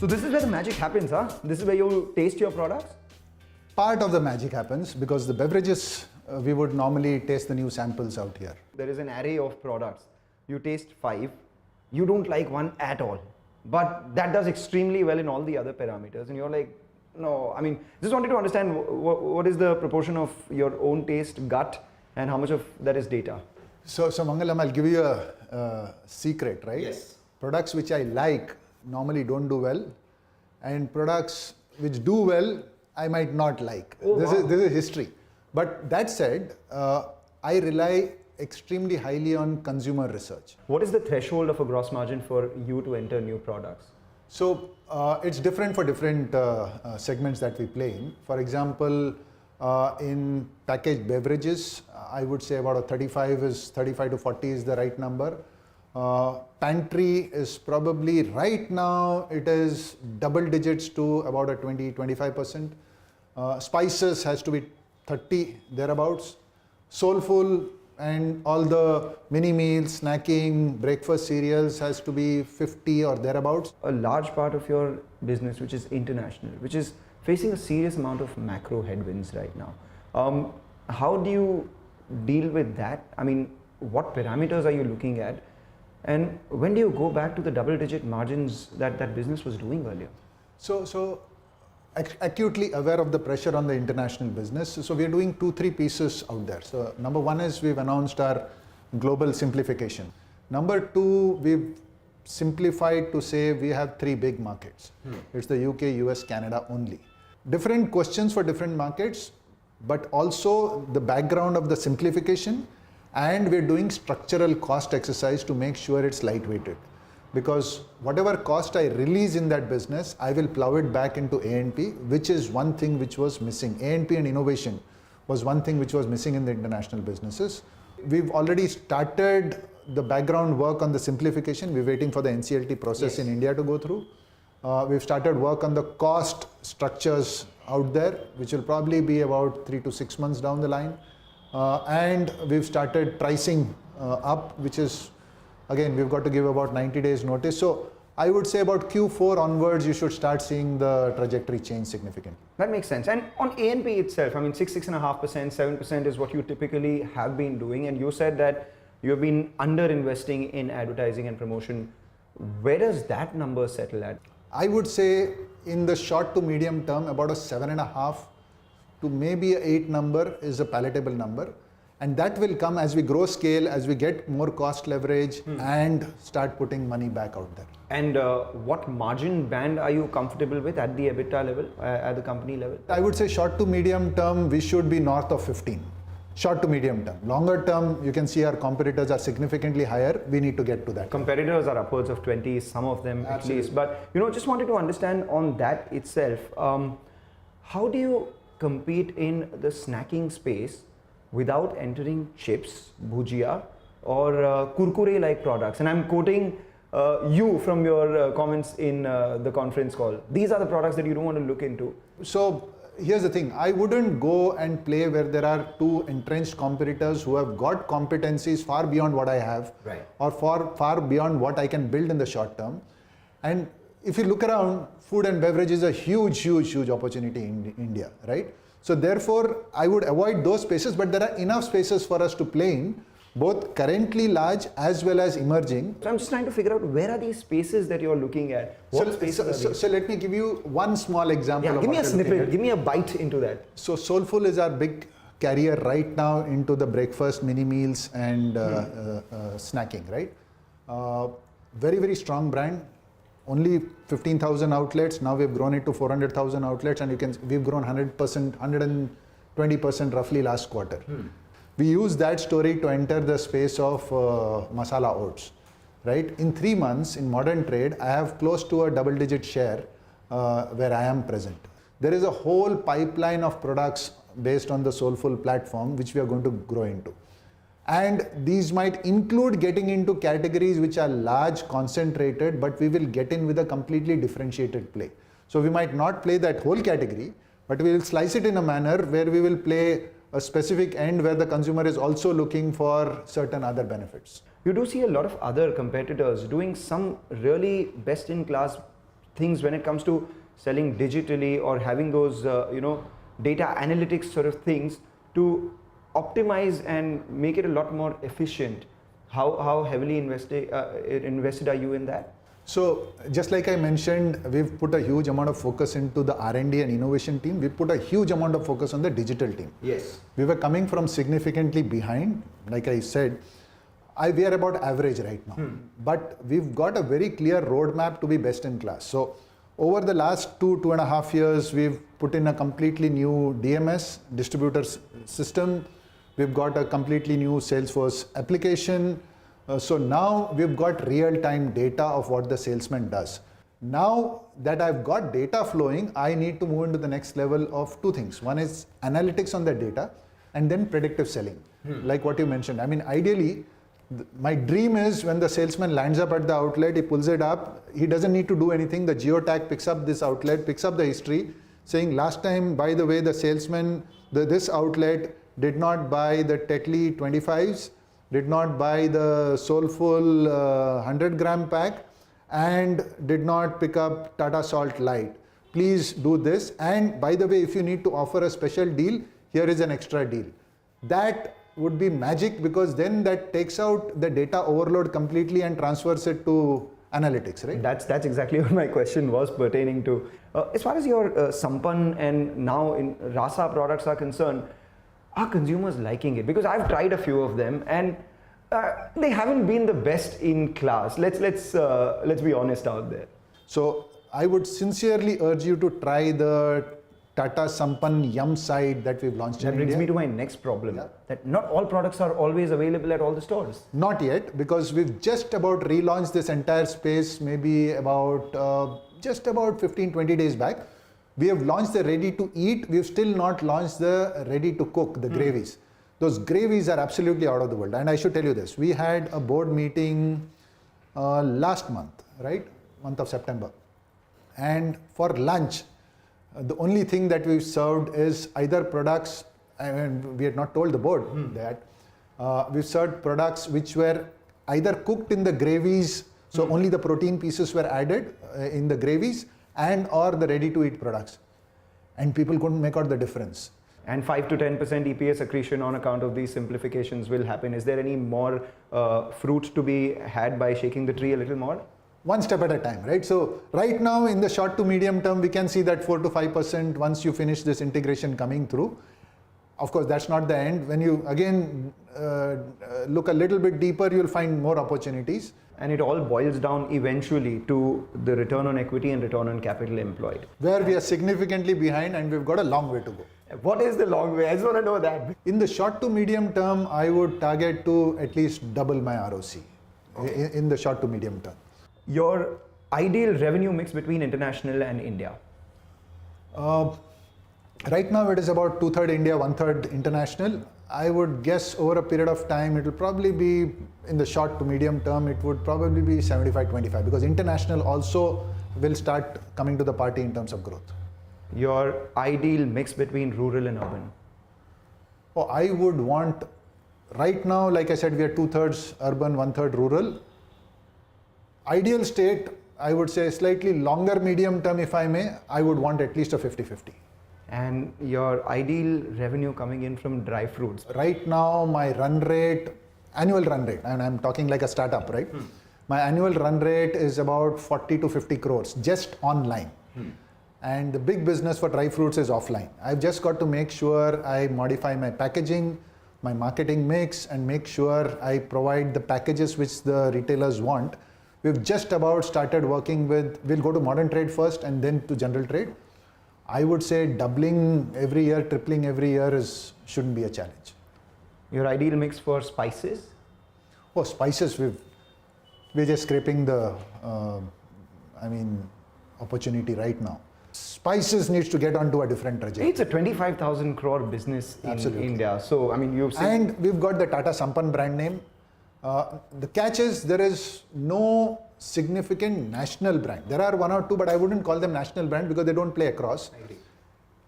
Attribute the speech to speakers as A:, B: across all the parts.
A: So this is where the magic happens, huh? This is where you taste your products?
B: Part of the magic happens because the beverages, we would normally taste the new samples out here.
A: There is an array of products. You taste 5, you don't like one at all. But that does extremely well in all the other parameters. And you're like, no, I mean, just wanted to understand what is the proportion of your own taste, gut, and how much of that is data?
B: So Mangalam, I'll give you a secret, right?
A: Yes.
B: Products which I like normally don't do well, and products which do well, I might not like.
A: Oh,
B: this
A: wow.
B: is history. But that said, I rely extremely highly on consumer research.
A: What is the threshold of a gross margin for you to enter new products?
B: So it's different for different segments that we play in. For example, in packaged beverages, I would say about a 35 to 40 is the right number. Pantry is probably right now, it is double digits to about a 20-25%. Spices has to be 30 thereabouts. Soulful and all the mini meals, snacking, breakfast cereals has to be 50 or thereabouts.
A: A large part of your business, which is international, which is facing a serious amount of macro headwinds right now. How do you deal with that? I mean, what parameters are you looking at? And when do you go back to the double-digit margins that that business was doing earlier?
B: So acutely aware of the pressure on the international business. So we are doing 2-3 pieces out there. So number one is we've announced our global simplification. Number two, we've simplified to say we have 3 big markets. It's the UK, US, Canada only. Different questions for different markets, but also the background of the simplification, and we're doing structural cost exercise to make sure it's lightweighted. Because whatever cost I release in that business, I will plow it back into A&P, which is one thing which was missing. A&P and innovation was one thing which was missing in the international businesses. We've already started the background work on the simplification. We're waiting for the NCLT process in India to go through. We've started work on the cost structures out there, which will probably be about 3 to 6 months down the line. And we've started pricing up, which is, again, we've got to give about 90 days notice. So I would say about Q4 onwards, you should start seeing the trajectory change significantly.
A: That makes sense. And on A&P itself, I mean, 6.5%, 7% is what you typically have been doing. And you said that you've been under-investing in advertising and promotion. Where does that number settle at?
B: I would say in the short to medium term, about a 7.5 to maybe an 8 number is a palatable number. And that will come as we grow scale, as we get more cost leverage and start putting money back out there.
A: And what margin band are you comfortable with at the EBITDA level, at the company level?
B: I would say short to medium term, we should be north of 15. Short to medium term. Longer term, you can see our competitors are significantly higher. We need to get to that.
A: Competitors are upwards of 20, some of them at least. But, just wanted to understand on that itself, how do you compete in the snacking space without entering chips, bhujia, or kurkure-like products? And I'm quoting you from your comments in the conference call. These are the products that you don't want to look into.
B: So here's the thing. I wouldn't go and play where there are 2 entrenched competitors who have got competencies far beyond what I have, or far beyond what I can build in the short term. And if you look around, food and beverage is a huge opportunity in India, right? So therefore, I would avoid those spaces, but there are enough spaces for us to play in, both currently large as well as emerging.
A: So I'm just trying to figure out where are these spaces that you're looking at? What spaces are these?
B: So let me give you one small example.
A: Yeah, give me a snippet, give me a bite into that.
B: So Soulful is our big carrier right now into the breakfast, mini meals and snacking, right? Very strong brand. Only 15,000 outlets. Now we've grown it to 400,000 outlets, and we've grown 100%, 120% roughly last quarter. We use that story to enter the space of masala oats, right? In 3 months in modern trade, I have close to a double-digit share where I am present. There is a whole pipeline of products based on the Soulful platform, which we are going to grow into. And these might include getting into categories which are large, concentrated, but we will get in with a completely differentiated play. So we might not play that whole category, but we will slice it in a manner where we will play a specific end where the consumer is also looking for certain other benefits.
A: You do see a lot of other competitors doing some really best-in-class things when it comes to selling digitally or having those data analytics sort of things to optimize and make it a lot more efficient? How heavily invested are you in that?
B: So just like I mentioned, we've put a huge amount of focus into the R&D and innovation team. We put a huge amount of focus on the digital team.
A: Yes.
B: We were coming from significantly behind. Like I said, we are about average right now. But we've got a very clear roadmap to be best in class. So over the last 2.5 years, we've put in a completely new DMS, distributor system. We've got a completely new Salesforce application. So now we've got real-time data of what the salesman does. Now that I've got data flowing, I need to move into the next level of two things. One is analytics on the data, and then predictive selling. Like what you mentioned. I mean, ideally, my dream is when the salesman lands up at the outlet, he pulls it up, he doesn't need to do anything. The geotag picks up this outlet, picks up the history, saying last time, by the way, the salesman, this outlet did not buy the Tetley 25s, did not buy the Soulful 100-gram pack, and did not pick up Tata Salt Light. Please do this. And by the way, if you need to offer a special deal, here is an extra deal. That would be magic, because then that takes out the data overload completely and transfers it to analytics, right?
A: That's exactly what my question was pertaining to. As far as your Sampann and now in Rasa products are concerned, are consumers liking it? Because I've tried a few of them and they haven't been the best in class. Let's be honest out there.
B: So I would sincerely urge you to try the Tata Sampann Yum side that we've launched in India.
A: That brings me to my next problem, that not all products are always available at all the stores.
B: Not yet, because we've just about relaunched this entire space maybe about just about 15-20 days back. We have launched the ready to eat. We've still not launched the ready to cook, the gravies. Those gravies are absolutely out of the world. And I should tell you this, we had a board meeting last month, right? Month of September. And for lunch, the only thing that we've served is either products, and we had not told the board that, we've served products which were either cooked in the gravies, so only the protein pieces were added in the gravies, and or the ready to eat products. And people couldn't make out the difference.
A: And 5 to 10% EPS accretion on account of these simplifications will happen. Is there any more fruit to be had by shaking the tree a little more?
B: One step at a time, right? So right now in the short to medium term, we can see that 4 to 5% once you finish this integration coming through. Of course, that's not the end. When you again look a little bit deeper, you'll find more opportunities.
A: And it all boils down eventually to the return on equity and return on capital employed.
B: Where we are significantly behind and we've got a long way to go.
A: What is the long way? I just want to know that.
B: In the short to medium term, I would target to at least double my ROC in the short to medium term.
A: Your ideal revenue mix between international and India?
B: Right now it is about 2/3 India, 1/3 international. I would guess over a period of time, it will probably be in the short to medium term, it would probably be 75-25, because international also will start coming to the party in terms of growth.
A: Your ideal mix between rural and urban?
B: Oh, I would want, right now, like I said, we are 2/3 urban, 1/3 rural. Ideal state, I would say slightly longer medium term, if I may, I would want at least a 50-50.
A: And your ideal revenue coming in from dry fruits?
B: Right now, my run rate, annual run rate, and I'm talking like a startup, right? My annual run rate is about 40 to 50 crores, just online. And the big business for dry fruits is offline. I've just got to make sure I modify my packaging, my marketing mix, and make sure I provide the packages which the retailers want. We've just about started working with, we'll go to modern trade first and then to general trade. I would say doubling every year, tripling every year shouldn't be a challenge.
A: Your ideal mix for spices?
B: Oh, spices, we're just scraping the, opportunity right now. Spices needs to get onto a different trajectory.
A: It's a 25,000 crore business in
B: Absolutely.
A: India. So, I mean, you've seen...
B: And we've got the Tata Sampann brand name. The catch is there is no significant national brand. There are one or two, but I wouldn't call them national brand because they don't play across.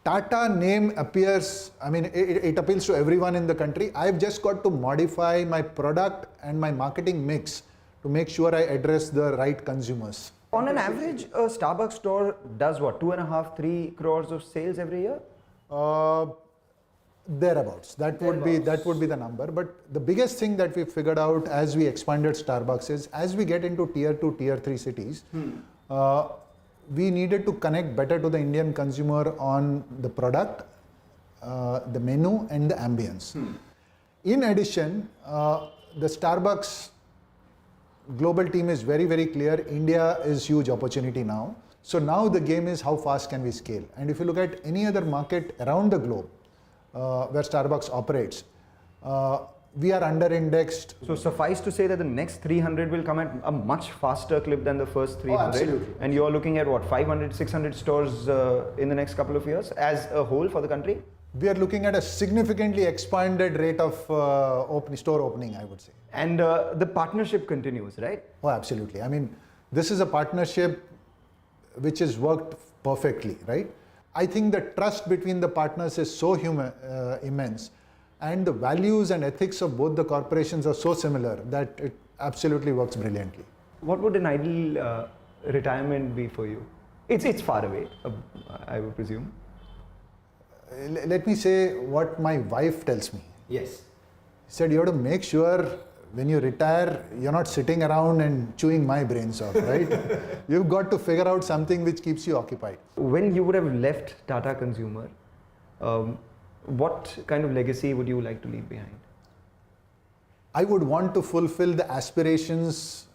B: Tata name appears, it appeals to everyone in the country. I've just got to modify my product and my marketing mix to make sure I address the right consumers.
A: On an average, a Starbucks store does what, 2.5, 3 crores of sales every year?
B: Thereabouts. That would be the number. But the biggest thing that we figured out as we expanded Starbucks is, as we get into tier 2, tier 3 cities, we needed to connect better to the Indian consumer on the product, the menu, and the ambience. In addition, the Starbucks global team is very, very clear. India is huge opportunity now. So now the game is how fast can we scale. And if you look at any other market around the globe where Starbucks operates, we are under-indexed.
A: So suffice to say that the next 300 will come at a much faster clip than the first 300.
B: Oh, absolutely.
A: And you're looking at what, 500, 600 stores in the next couple of years as a whole for the country?
B: We are looking at a significantly expanded rate of store opening, I would say.
A: And the partnership continues, right?
B: Oh, absolutely. I mean, this is a partnership which has worked perfectly, right? I think the trust between the partners is so immense, and the values and ethics of both the corporations are so similar that it absolutely works brilliantly.
A: What would an ideal retirement be for you? It's far away, I would presume.
B: Let me say what my wife tells me.
A: Yes.
B: She said, you have to make sure when you retire, you're not sitting around and chewing my brains off, right? You've got to figure out something which keeps you occupied.
A: When you would have left Tata Consumer, what kind of legacy would you like to leave behind?
B: I would want to fulfill the aspirations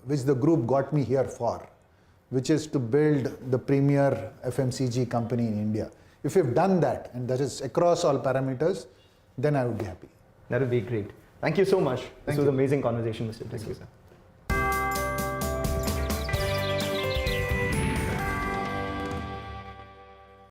B: which the group got me here for, which is to build the premier FMCG company in India. If we've done that, and that is across all parameters, then I would be happy.
A: That would be great. Thank you so much. This was an amazing conversation, Mr. D'Souza.